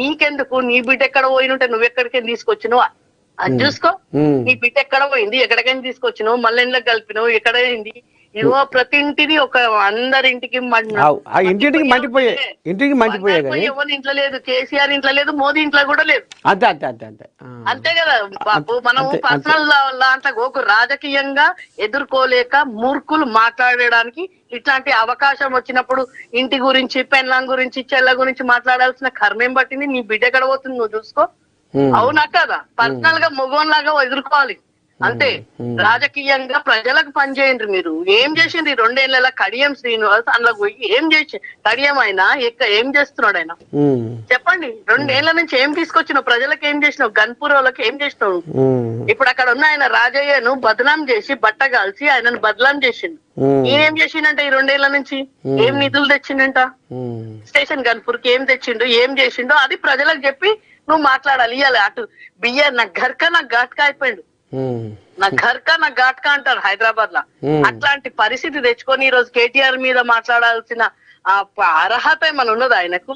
నీకెందుకు? నీ బిడ్డ ఎక్కడ పోయినుంటే నువ్వెక్కడికైనా తీసుకొచ్చినావు అది చూసుకో. నీ బిడ్డ ఎక్కడ పోయింది, ఎక్కడికైనా తీసుకొచ్చినావు, మళ్ళీ ఇంట్లో కలిపినావు, ఎక్కడైంది? ఇవో ప్రతి ఇంటిది ఒక అందరింటికి ఇంటింటికి మంచిపోయే ఎవరి ఇంట్లో లేదు, కేసీఆర్ ఇంట్లో లేదు, మోదీ ఇంట్లో కూడా లేదు. అంతే అంతే అంతే అంతే అంతే కదా బాబు. మనం పర్సనల్ దాంట్లో ఒక రాజకీయంగా ఎదుర్కోలేక మూర్ఖులు మాట్లాడడానికి ఇట్లాంటి అవకాశం వచ్చినప్పుడు ఇంటి గురించి, పెళ్ళాం గురించి, చెల్ల గురించి మాట్లాడాల్సిన కర్మేం పట్టింది? నీ బిడ్డ ఎక్కడ పోతుంది నువ్వు చూసుకో. అవునా కదా? పర్సనల్ గా మొగోన్లాగా ఎదుర్కోవాలి అంతే. రాజకీయంగా ప్రజలకు పనిచేయండి. మీరు ఏం చేసిండ్రు 2 ఏళ్ళ? కడియం శ్రీనివాస్ అందులో పోయి ఏం చేసి, కడియం అయినా ఏం చేస్తున్నాడు ఆయన చెప్పండి? 2 ఏళ్ల నుంచి ఏం తీసుకొచ్చినావు? ప్రజలకు ఏం చేసినావు? గన్పూర్ వాళ్ళకి ఏం చేసినావు? ఇప్పుడు అక్కడ ఉన్న ఆయన రాజయ్యను బదనాం చేసి బట్ట కాల్చి ఆయనను బదలాం చేసిండు. ఈయనేం చేసిండంట ఈ 2 ఏళ్ల నుంచి? ఏం నిధులు తెచ్చిండంట? స్టేషన్ గన్పూర్ కి ఏం తెచ్చిండు, ఏం చేసిండో అది ప్రజలకు చెప్పి నువ్వు మాట్లాడాలి. ఇయ్యాలి అటు బియ్య నా ఘర్క నా ఘాట్కా అయిపోయిండు. నా ఘర్కా నా ఘాట్కా అంటారు హైదరాబాద్ లా. అట్లాంటి పరిస్థితి తెచ్చుకొని ఈ రోజు కేటీఆర్ మీద మాట్లాడాల్సిన అర్హత ఏమైనా ఉన్నది ఆయనకు?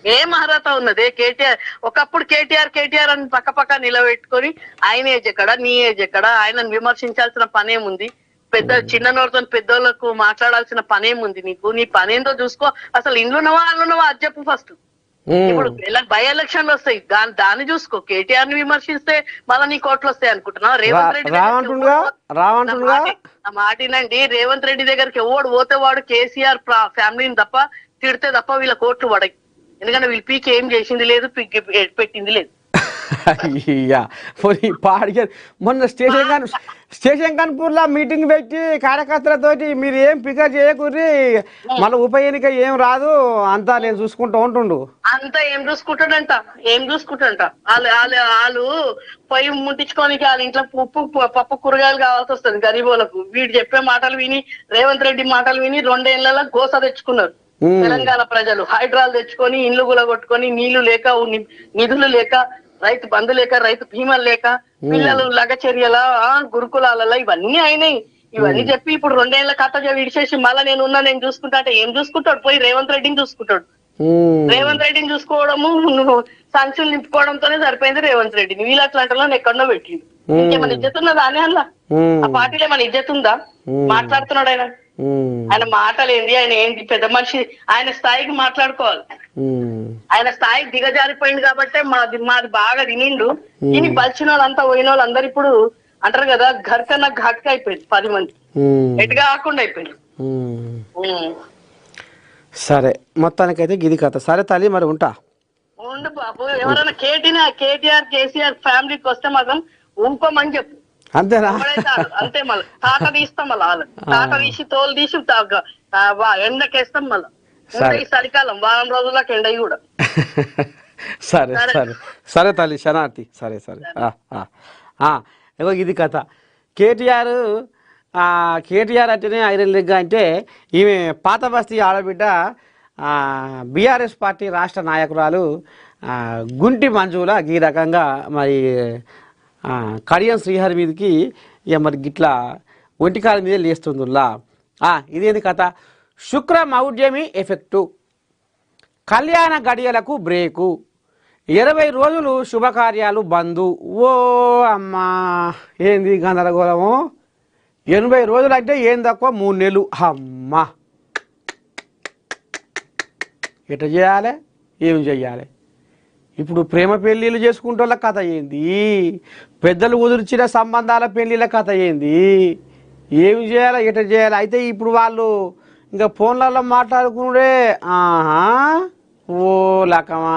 ఏం అర్హత ఉన్నది? కేటీఆర్ ఒకప్పుడు కేటీఆర్ అని పక్క నిలబెట్టుకొని ఆయన ఏజ్ ఎక్కడ, నీ ఏజ్ ఎక్కడ? ఆయనను విమర్శించాల్సిన పనేముంది? చిన్న నోరుతో పెద్దోళ్ళకు మాట్లాడాల్సిన పనేముంది నీకు? నీ పనేందో చూసుకో. అసలు ఇండ్లున్నవా అల్లున్నవా అది చెప్పు ఫస్ట్. ఇప్పుడు బై ఎలక్షన్లు వస్తాయి, దాన్ని చూసుకో. కేటీఆర్ ని విమర్శిస్తే మళ్ళీ నీ కోట్లు వస్తాయి అనుకుంటున్నావు? రేవంత్ రెడ్డి మాటినండి. రేవంత్ రెడ్డి దగ్గరికి ఎవడు పోతే వాడు కేసీఆర్ ఫ్యామిలీని తప్ప తిడితే తప్ప వీళ్ళ కోట్లు పడాయి. ఎందుకంటే వీళ్ళు పీకి ఏం చేసింది లేదు, పీకి పెట్టింది లేదు. మొన్న స్టేషన్ కన్పూర్ లో మీటింగ్ పెట్టి కార్యకర్తలతోటి మీరు ఏం పికర్ చేయకూరి, మళ్ళీ ఉప ఎన్నిక ఏం రాదు అంతా నేను చూసుకుంటూ ఉంటుండు. అంతా ఏం చూసుకుంటాడంట వాళ్ళు పొయ్యి ముట్టించుకోనికి వాళ్ళ ఇంట్లో పప్పు కూరగాయలు కావాల్సి వస్తుంది గరీబోళ్ళకు. వీడు చెప్పే మాటలు విని, రేవంత్ రెడ్డి మాటలు విని 2 ఏళ్లలో గోస తెచ్చుకున్నారు తెలంగాణ ప్రజలు. హైడ్రాలు తెచ్చుకొని, ఇండ్లు గులగొట్టుకొని, నీళ్లు లేక, నిధులు లేక, రైతు బంధు లేక, రైతు బీమాలు లేక, పిల్లలు లగచర్యల గురుకులాలలో ఇవన్నీ అయినాయి. ఇవన్నీ చెప్పి ఇప్పుడు 2 ఏళ్ల కథ విడిచేసి మళ్ళా నేను చూసుకుంటా అంటే ఏం చూసుకుంటాడు? పోయి రేవంత్ రెడ్డిని చూసుకుంటాడు. రేవంత్ రెడ్డిని చూసుకోవడము, సంచులు నింపుకోవడంతోనే సరిపోయింది రేవంత్ రెడ్డిని. వీళ్ళు అట్లాంటి ఎక్కడో పెట్టిండు. ఇంకేమైనా ఇజ్జత్ ఉన్నదా అని అలా? ఆ పార్టీలో ఏమైనా ఇజ్జత్ ఉందా? మాట్లాడుతున్నాడు ఆయన మాటలేంది? ఆయన ఏంటి పెద్ద మనిషి? ఆయన స్థాయికి మాట్లాడుకోవాలి. ఆయన స్థాయికి దిగజారిపోయింది కాబట్టి మాది బాగా తినిండు. తిని బలిచిన వాళ్ళంతా పోయిన వాళ్ళందరూ ఇప్పుడు అంటారు కదా ఘర్కన్నా ఘాట్గా అయిపోయింది. 10 మంది ఎటుగా కాకుండా అయిపోయింది. సరే మొత్తానికైతే గిది కథ. సరే తల్లి మరి ఉంటా. ఉండు బాబు. ఎవరైనా కేటీఆర్ కేసీఆర్ ఫ్యామిలీకి వస్తే మాత్రం ఊరుకోమని చెప్పు. అంతేనా? అంతే. మళ్ళీ తాట తీస్తాం, మళ్ళీ వాళ్ళు తాట తీసి తోలు తీసి ఎండకేస్తాం. మళ్ళీ ఈ చలికాలం వారం రోజులకు ఎండ కూడా. సరే సరే సరే తల్లి శనార్థి. సరే సరే ఇగో ఇది కథ. కేటీఆర్ అంటేనే ఐరన్ లెగ్ అంటే ఈమె పాత బస్తీ ఆడబిడ్డ బీఆర్ఎస్ పార్టీ రాష్ట్ర నాయకురాలు గుంటి మంజుల ఈ రకంగా మరి కడియం శ్రీహరి మీదకి ఇక మరి గిట్లా ఒంటికాల మీద లేస్తుందిలా. ఇదేంది కథ? శుక్ర మౌఢ్యమి ఎఫెక్టు, కళ్యాణ గడియలకు బ్రేకు, 20 రోజులు శుభకార్యాలు బంధు. ఓ అమ్మా ఏంది గందరగోళము? 80 రోజులు అంటే ఏం తక్కువ 3 నెలలు. అమ్మా ఎట్లా చేయాలి? ఏం చెయ్యాలి? ఇప్పుడు ప్రేమ పెళ్ళిళ్ళు చేసుకుంటోళ్ళ కథ ఏంది? పెద్దలు కుదిర్చిన సంబంధాల పెళ్ళిళ్ళ కథ ఏంది? ఏమి చేయాలి? ఎట్లా చేయాలి? అయితే ఇప్పుడు వాళ్ళు ఇంకా ఫోన్లలో మాట్లాడుకునే ఓ లకమా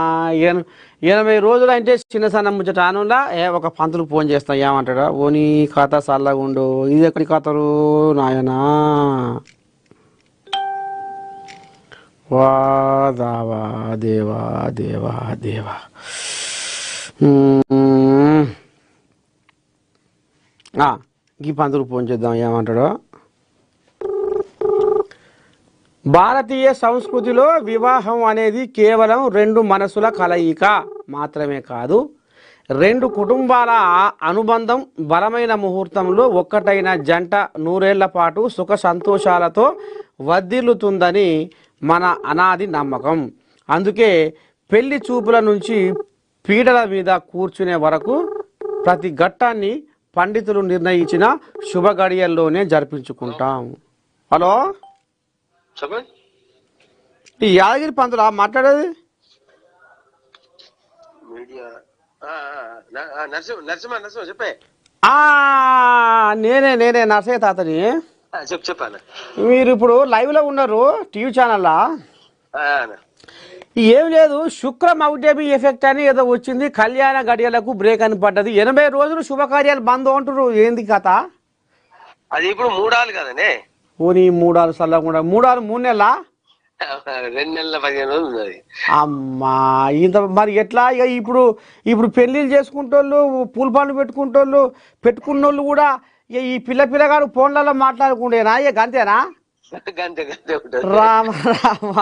80 రోజులు అంటే చిన్న సన్న ముచ్చట అనులా. ఒక పంతులు ఫోన్ చేస్తా ఏమంటాడా? ఓ నీ కథ చల్లగా ఉండు. ఇది ఎక్కడి కథలు నాయనా? వా దావా దేవా దేవా దేవా. ఈ పంతులు ఫోన్ చేద్దాం ఏమంటాడో. భారతీయ సంస్కృతిలో వివాహం అనేది కేవలం 2 మనసుల కలయిక మాత్రమే కాదు, 2 కుటుంబాల అనుబంధం. బలమైన ముహూర్తంలో ఒక్కటైన జంట 100 ఏళ్ల పాటు సుఖ సంతోషాలతో వర్ధిల్లుతుందని మన అనాది నమ్మకం. అందుకే పెళ్లి చూపుల నుంచి పీటల మీద కూర్చునే వరకు ప్రతి ఘట్టాన్ని పండితులు నిర్ణయించిన శుభ గడియల్లోనే జరిపించుకుంటాం. హలో, చెప్పండి. ఈ యాదగిరి పంతులా మాట్లాడేది? మీడియా నరసింహ చెప్పే. నేనే నర్సయ్య తాతని. చెప్పాను. మీరు ఇప్పుడు లైవ్ లో ఉన్నారు టీవీ ఛానల్లా. ఏం లేదు, శుక్ర మౌఢ్యమి ఎఫెక్ట్ అని ఏదో వచ్చింది, కళ్యాణ గడియలకు బ్రేక్ అని పడ్డది, 80 రోజులు శుభకార్యాలు బంద్ అంటారు. ఏంది కథ? అది ఇప్పుడు మూడాలు కదనే. ఓని మూడాలు చల్లకుండా మూడాలు 3 నెలలా? 2 నెలల 15 రోజులు ఉన్నది. అమ్మా, ఇంత మరి ఎట్లా? ఇక ఇప్పుడు పెళ్లిళ్ళు చేసుకుంటోళ్ళు, పూల పండ్లు పెట్టుకున్నోళ్ళు కూడా ఈ పిల్లగాడు ఫోన్లలో మాట్లాడుకుంటేనా? ఇక గంతేనా? గంతే ఉంటుంది. రామ రామ,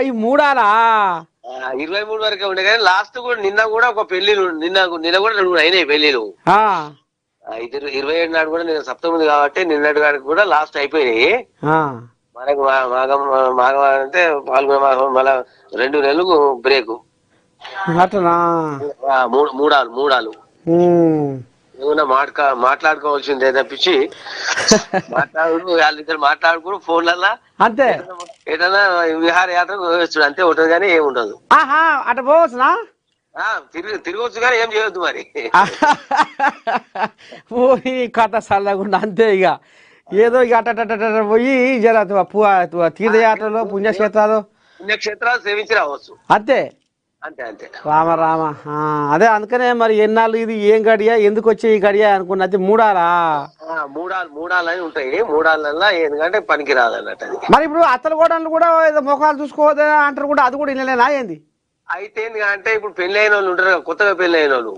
ఈ మూడాలా? 23 వరకే ఉండే కానీ లాస్ట్ కూడా నిన్న కూడా ఒక పెళ్లి నిన్న కూడా 2 అయినాయి పెళ్లిలు. 27 నాడు కూడా నేను సప్తమి కాబట్టి నిన్నటి వాడికి కూడా లాస్ట్ అయిపోయినాయి. మనకు మాఘం అంటే పాల్గొన మాఘం మళ్ళా 2 నెలలకు బ్రేక్. అట్లనా? మూడాలు ఏమన్నా మాట్లాడుకోవాల్సిందే తప్పించి వాళ్ళిద్దరు మాట్లాడుకుని ఫోన్లల్లా అంతే. ఏదైనా విహారయాత్రకు పోవచ్చు అంతే ఉంటుంది కానీ ఏముండదు. అట పోవచ్చునా? తిరగవచ్చు కానీ ఏం చేయొద్దు మరి. పోయి కథ చల్లకుండా అంతే. ఇక ఏదో ఇక అట్ట పోయి జర తీర్థయాత్రలో పుణ్యక్షేత్రాలు సేవించి రావచ్చు అంతే. అంతే అంతే. రామ రామ. అదే అందుకనే మరి ఎన్నాళ్ళు ఇది ఏం గడియా, ఎందుకు వచ్చే ఈ గడియా అనుకున్నది. మూడాలా? మూడాలు అని ఉంటాయి. మూడాలల్లా ఎందుకంటే పనికి రాదు అన్నట్టు. మరి ఇప్పుడు అత్తల కోడళ్ళు కూడా ఏదో ముఖాలు చూసుకోవద్దు అంటారు కూడా, అది కూడా ఇళ్ళలేనా ఏంది? అయితే అంటే ఇప్పుడు పెళ్లి అయిన వాళ్ళు ఉంటారు, కొత్తగా పెళ్లి అయిన వాళ్ళు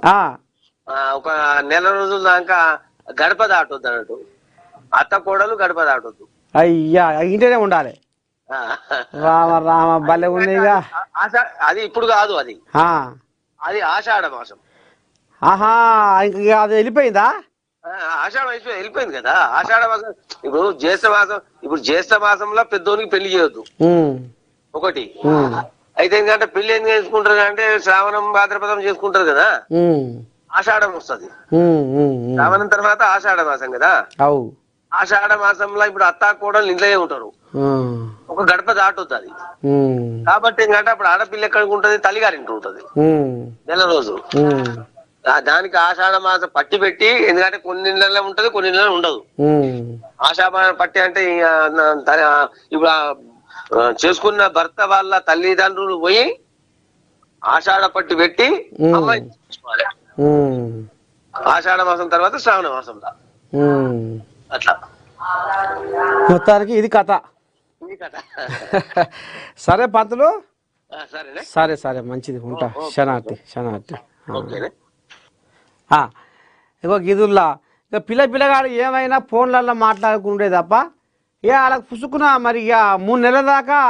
ఒక నెల రోజుల దాకా గడప దాటొద్దు అన్నట్టు. అత్త కోడలు గడప దాటొద్దు. అయ్యా, ఇంటనే ఉండాలి. రామ రామ, భలే ఉంది. అది ఇప్పుడు కాదు, అది ఆషాఢ మాసం. ఇంకా అది వెళ్ళిపోయిందా? ఆషాఢం వెళ్ళిపోయింది కదా. ఆషాఢ మాసం ఇప్పుడు జ్యేష్ఠ మాసంలో పెద్దోనికి పెళ్లి చేయొద్దు ఒకటి. అయితే ఎందుకంటే పెళ్లి ఎందుకు చేసుకుంటారు అంటే శ్రావణం భాద్రపదం చేసుకుంటారు కదా, ఆషాఢం వస్తుంది. శ్రావణం తర్వాత ఆషాఢ మాసం కదా. ఆషాఢ మాసంలో ఇప్పుడు అత్తా కోడలు ఇంట్లోనే ఉంటారు, ఒక గడప దాటొద్దు అది. కాబట్టి ఎందుకంటే అప్పుడు ఆడపిల్ల ఎక్కడికి ఉంటది, తల్లిగారింటి ఉంటది నెల రోజు. దానికి ఆషాఢ మాసం పట్టి పెట్టి, ఎందుకంటే కొన్ని నెలలు ఉంటది కొన్ని నెలలు ఉండదు. ఆషాఢ పట్టి అంటే ఇప్పుడు చేసుకున్న భర్త వాళ్ళ తల్లిదండ్రులు పోయి ఆషాఢ పట్టి పెట్టి అమ్మాయి చూసుకోవాలి. ఆషాఢ మాసం తర్వాత శ్రావణ మాసంలో అట్లా. మొత్తానికి ఇది కథ. సరే పంతులు, సరే సరే మంచిది, ఉంటా. శనార్థి. ఇగో గిదుల్లా ఇక పిల్లగాడు ఏమైనా ఫోన్లలో మాట్లాడుకుంటే తప్ప ఇక వాళ్ళకి పుసుకున్నా మరి ఇక 3 నెలల దాకా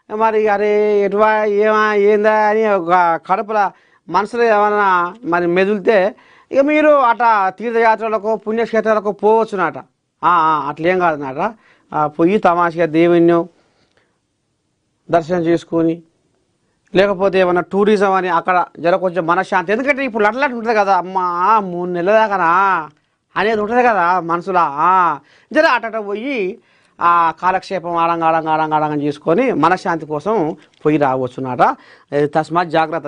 మరి అరే ఎటువా ఏందా అని ఒక కడుపుల మనసులో ఏమైనా మరి మెదులితే ఇక మీరు అట తీర్థయాత్రలకు పుణ్యక్షేత్రాలకు పోవచ్చునట. అట్లేం కాదన్నట. పోయి తమాషగా దేవుణ్ణి దర్శనం చేసుకొని, లేకపోతే ఏమన్నా టూరిజం అని అక్కడ జర కొంచెం మనశ్శాంతి. ఎందుకంటే ఇప్పుడు లట్లాంటి ఉంటుంది కదా, అమ్మా 3 నెలల దాకానా అనేది ఉంటుంది కదా మనసులో. జర అట పోయి ఆ కాలక్షేపం ఆడంగా చేసుకొని మనశ్శాంతి కోసం పోయి రావచ్చునట. తస్మాత్ జాగ్రత్త.